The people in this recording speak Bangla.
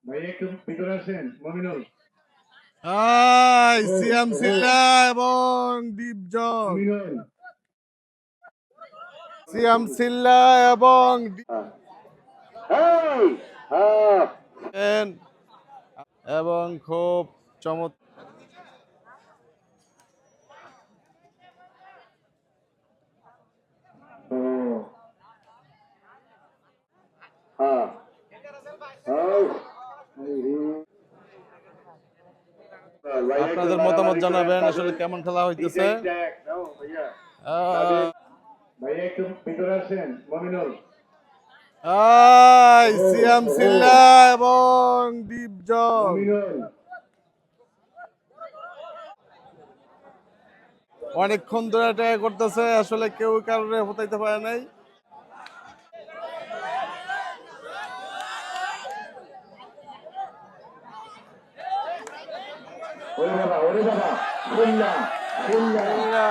ভাই একটু ভিতরে আসেন মমিনুল। সিয়াম সিল্লা এবং দীপজল, মমিনুল সিয়াম সিল্লা এবং এবং খুব চমৎকার আপনাদের মতামত জানাবেন আসলে কেমন খেলা হইতেছে। ভাই একটু ভিতরে আসেন মমিনুল। সিয়াম সিল্লা এবং দীপজল মমিনুল অনেকক্ষণ ধরে ট্রাই করতেছে, আসলে কেউ কারণে হতাইতে পারে নাই। ওরে বাবা খুলনা খুলনা।